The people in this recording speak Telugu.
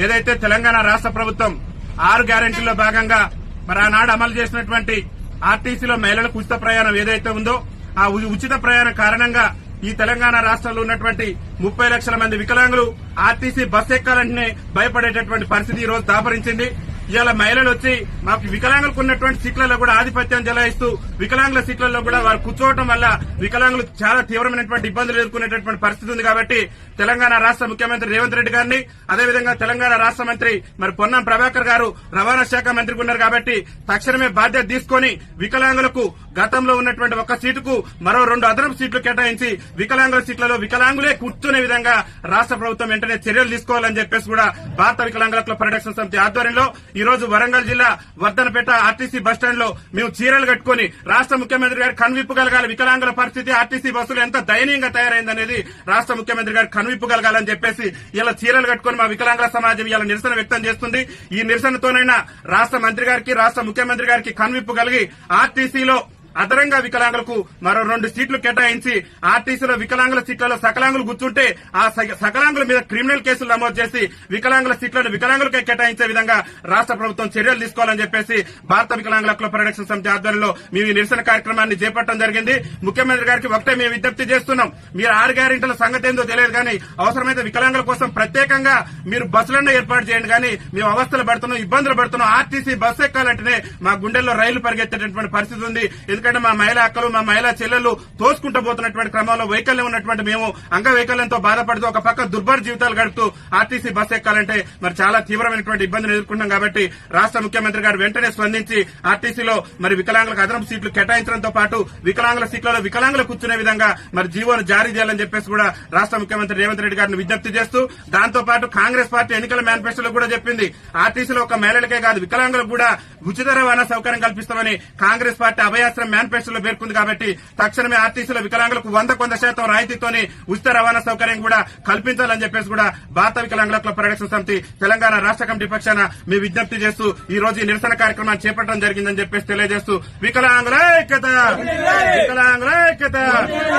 ఏదైతే తెలంగాణ రాష్ట్ర ప్రభుత్వం 6 గ్యారెంటీల్లో భాగంగా మరి ఆనాడు అమలు చేసినటువంటి ఆర్టీసీలో మహిళలకు ఉచిత ప్రయాణం ఏదైతే ఉందో ఆ ఉచిత ప్రయాణం కారణంగా ఈ తెలంగాణ రాష్ట్రంలో ఉన్నటువంటి 30 లక్షల మంది వికలాంగులు ఆర్టీసీ బస్ ఎక్కాలంటేనే భయపడేటటువంటి పరిస్థితి ఈ రోజు దాపరించింది. ఇవాళ మహిళలు వచ్చి మాకు వికలాంగులకు ఉన్నటువంటి సీట్లలో కూడా ఆధిపత్యం చెలాయిస్తూ వికలాంగుల సీట్లలో కూడా వారు కూర్చోవడం వల్ల వికలాంగులు చాలా తీవ్రమైనటువంటి ఇబ్బందులు ఎదుర్కొనేటటువంటి పరిస్థితి ఉంది. కాబట్టి తెలంగాణ రాష్ట్ర ముఖ్యమంత్రి రేవంత్ రెడ్డి గారిని అదేవిధంగా తెలంగాణ రాష్ట్ర మంత్రి మరి పొన్నం ప్రభాకర్ గారు రవాణా శాఖ మంత్రిగా ఉన్నారు కాబట్టి తక్షణమే బాధ్యత తీసుకుని వికలాంగులకు గతంలో ఉన్నటువంటి ఒక సీటుకు మరో 2 అదనపు సీట్లు కేటాయించి వికలాంగుల సీట్లలో వికలాంగులే కూర్చునే విధంగా రాష్ట్ర ప్రభుత్వం వెంటనే చర్యలు తీసుకోవాలని చెప్పేసి కూడా భారత వికలాంగుల హక్కుల పరిరక్షణ సమితి ఆధ్వర్యంలో ఈ రోజు వరంగల్ జిల్లా వర్ధనపేట ఆర్టీసీ బస్టాండ్ లో మేము చీరలు కట్టుకుని రాష్ట్ర ముఖ్యమంత్రి గారు కనువిప్పగలగాలి, వికలాంగుల పరిస్థితి ఆర్టీసీ బస్సులు ఎంత దయనీయంగా తయారైందనేది రాష్ట్ర ముఖ్యమంత్రి గారు కనువిప్పగలగాలని చెప్పేసి ఇలా చీరలు కట్టుకుని మా వికలాంగుల సమాజం ఇలా నిరసన వ్యక్తం చేస్తుంది. ఈ నిరసనతోనైనా రాష్ట్ర మంత్రి గారికి రాష్ట్ర ముఖ్యమంత్రి గారికి కనువిప్పగలిగి ఆర్టీసీలో అదనంగా వికలాంగులకు మరో 2 సీట్లు కేటాయించి ఆర్టీసీలో వికలాంగుల సీట్లలో సకలాంగులు కూర్చుంటే ఆ సకలాంగుల మీద క్రిమినల్ కేసులు నమోదు చేసి వికలాంగుల సీట్లను వికలాంగులకే కేటాయించే విధంగా రాష్ట్ర ప్రభుత్వం చర్యలు తీసుకోవాలని చెప్పేసి భారత వికలాంగుల హక్కుల పరిరక్షణ సమితి ఆధ్వర్యంలో మేము ఈ నిరసన కార్యక్రమాన్ని చేపట్టడం జరిగింది. ముఖ్యమంత్రి గారికి ఒకటే మేము విజ్ఞప్తి చేస్తున్నాం, మీరు 6 గ్యారెంటీల సంగతి ఏందో తెలియదు కానీ అవసరమైతే వికలాంగుల కోసం ప్రత్యేకంగా మీరు బస్సులన్నీ ఏర్పాటు చేయండి. కానీ మేము అవస్థలు పడుతున్నాం, ఇబ్బందులు పడుతున్నాం. ఆర్టీసీ బస్సు ఎక్కాలంటేనే మా గుండెల్లో రైలు పరిగెత్తేటటువంటి పరిస్థితి ఉంది. ఎందుకంటే మా మహిళా అక్కలు మా మహిళా చెల్లెళ్లు తోసుకుంటూ పోతున్నటువంటి క్రమంలో వైకల్యం ఉన్నటువంటి మేము అంగవైకల్యంతో బాధపడుతూ ఒక పక్క దుర్భర జీవితాలు గడుపుతూ ఆర్టీసీ బస్ ఎక్కాలంటే మరి చాలా తీవ్రమైనటువంటి ఇబ్బందులు ఎదుర్కొంటాం. కాబట్టి రాష్ట్ర ముఖ్యమంత్రి గారు వెంటనే స్పందించి ఆర్టీసీలో మరి వికలాంగులకు అదనపు సీట్లు కేటాయించడంతో పాటు వికలాంగుల సీట్లలో వికలాంగులు కూర్చునే విధంగా మరి జీవోను జారీ చేయాలని చెప్పేసి కూడా రాష్ట్ర ముఖ్యమంత్రి రేవంత్ రెడ్డి గారిని విజ్ఞప్తి చేస్తూ దాంతో పాటు కాంగ్రెస్ పార్టీ ఎన్నికల మేనిఫెస్టోలో కూడా చెప్పింది ఆర్టీసీలో ఒక మహిళలకే కాదు వికలాంగులకు కూడా ఉచిత రవాణా సౌకర్యం కల్పిస్తామని కాంగ్రెస్ పార్టీ అభయాస్త్రం మేనిఫెస్టోలో పేర్కొంది. కాబట్టి తక్షణమే ఆర్టీసీలో వికలాంగులకు 100% రాయితీతోని ఉచిత రవాణా సౌకర్యం కూడా కల్పించాలని చెప్పేసి కూడా భారత వికలాంగుల హక్కుల పరిరక్షణ సమితి తెలంగాణ రాష్ట్ర కమిటీ పక్షాన మేము విజ్ఞప్తి చేస్తూ ఈ రోజు ఈ నిరసన కార్యక్రమాన్ని చేపట్టడం జరిగిందని చెప్పేసి తెలియజేస్తూ వికలాంగుల ఐక్యత.